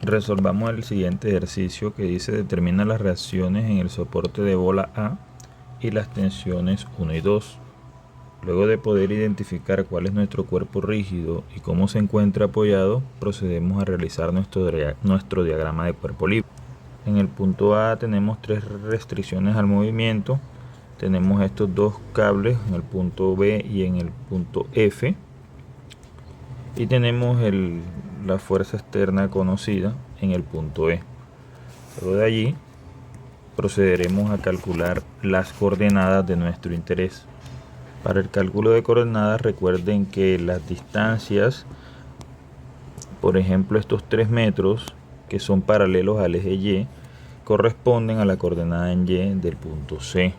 Resolvamos el siguiente ejercicio que dice: determina las reacciones en el soporte de bola A y las tensiones 1 y 2. Luego de poder identificar cuál es nuestro cuerpo rígido y cómo se encuentra apoyado, procedemos a realizar nuestro diagrama de cuerpo libre. En el punto A tenemos 3 restricciones al movimiento. Tenemos estos dos cables en el punto B y en el punto F. Y tenemos la fuerza externa conocida en el punto E. Luego de allí procederemos a calcular las coordenadas de nuestro interés. Para el cálculo de coordenadas, recuerden que las distancias, por ejemplo estos 3 metros que son paralelos al eje Y, corresponden a la coordenada en Y del punto C.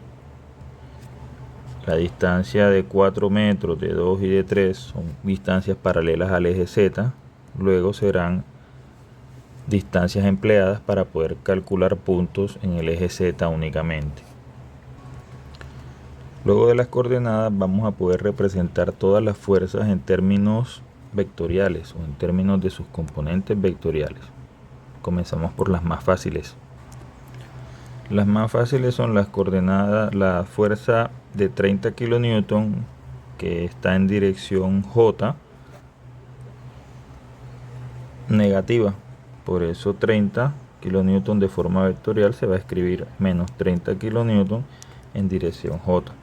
La distancia de 4 metros, de 2 y de 3 son distancias paralelas al eje Z. Luego serán distancias empleadas para poder calcular puntos en el eje Z únicamente. Luego de las coordenadas vamos a poder representar todas las fuerzas en términos vectoriales o en términos de sus componentes vectoriales. Comenzamos por las más fáciles. Las más fáciles son las coordenadas, la fuerza de 30 kN que está en dirección J negativa. Por eso 30 kN de forma vectorial se va a escribir menos 30 kN en dirección J.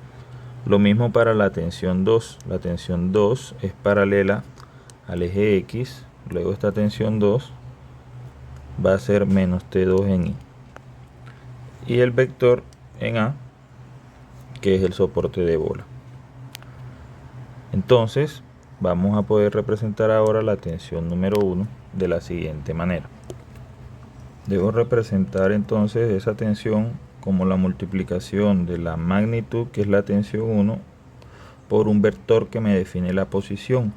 Lo mismo para la tensión 2. La tensión 2 es paralela al eje X. Luego esta tensión 2 va a ser menos T2 en Y. Y el vector en A, que es el soporte de bola. Entonces vamos a poder representar ahora la tensión número 1 de la siguiente manera. Debo representar entonces esa tensión como la multiplicación de la magnitud, que es la tensión 1, por un vector que me define la posición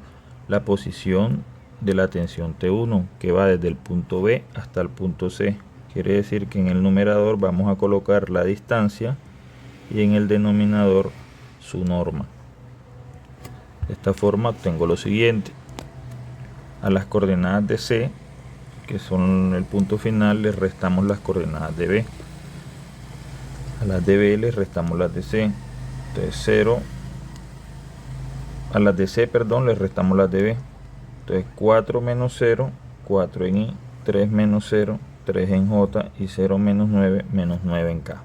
de la tensión T1, que va desde el punto B hasta el punto C. Quiere decir que en el numerador vamos a colocar la distancia y en el denominador su norma. De esta forma obtengo lo siguiente: a las coordenadas de C, que son el punto final, les restamos las coordenadas de B. A las de B les restamos las de C. Entonces 0, a las de C, perdón, les restamos las de B. Entonces 4 menos 0, 4 en Y, 3 menos 0, 3 en J, y 0 menos 9 en K.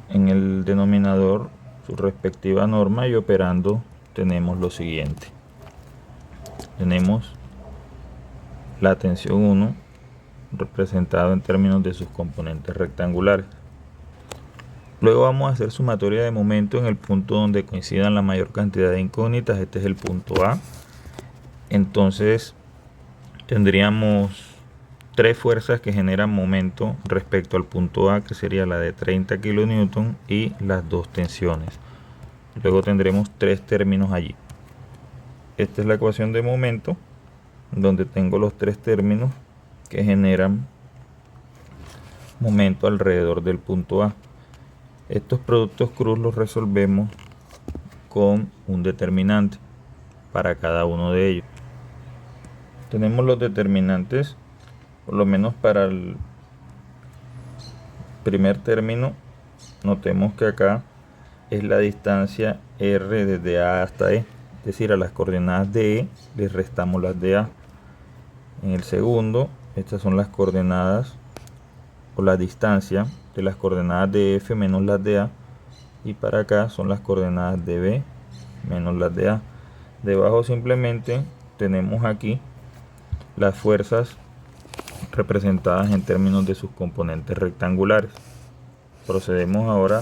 En el denominador su respectiva norma, y operando tenemos lo siguiente: tenemos la tensión 1 representado en términos de sus componentes rectangulares. Luego vamos a hacer sumatoria de momento en el punto donde coincidan la mayor cantidad de incógnitas. Este es el punto A. Entonces tendríamos 3 fuerzas que generan momento respecto al punto A, que sería la de 30 kN y las 2 tensiones. Luego tendremos 3 términos allí. Esta es la ecuación de momento, donde tengo los 3 términos que generan momento alrededor del punto A. Estos productos cruz los resolvemos con un determinante para cada uno de ellos. Tenemos los determinantes, por lo menos para el primer término. Notemos que acá es la distancia R desde A hasta E, es decir, a las coordenadas de E les restamos las de A. En el segundo, estas son las coordenadas o la distancia de las coordenadas de F menos las de A, y para acá son las coordenadas de B menos las de A. Debajo simplemente tenemos aquí las fuerzas representadas en términos de sus componentes rectangulares. Procedemos ahora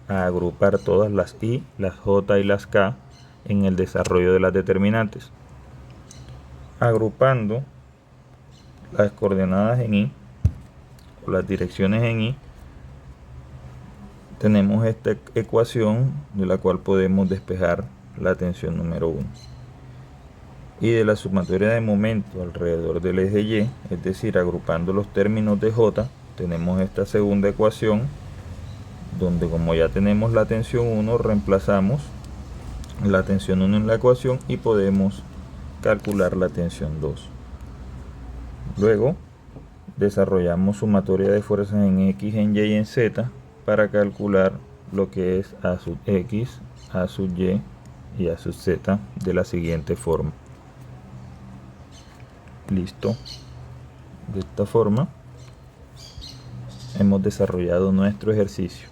a agrupar todas las I, las J y las K en el desarrollo de las determinantes. Agrupando las coordenadas en Y o las direcciones en Y, tenemos esta ecuación de la cual podemos despejar la tensión número 1. Y de la sumatoria de momento alrededor del eje Y, es decir, agrupando los términos de J, tenemos esta segunda ecuación, donde como ya tenemos la tensión 1, reemplazamos la tensión 1 en la ecuación y podemos calcular la tensión 2. Luego desarrollamos sumatoria de fuerzas en X, en Y y en Z para calcular lo que es A sub X, A sub Y y A sub Z de la siguiente forma. Listo. De esta forma hemos desarrollado nuestro ejercicio.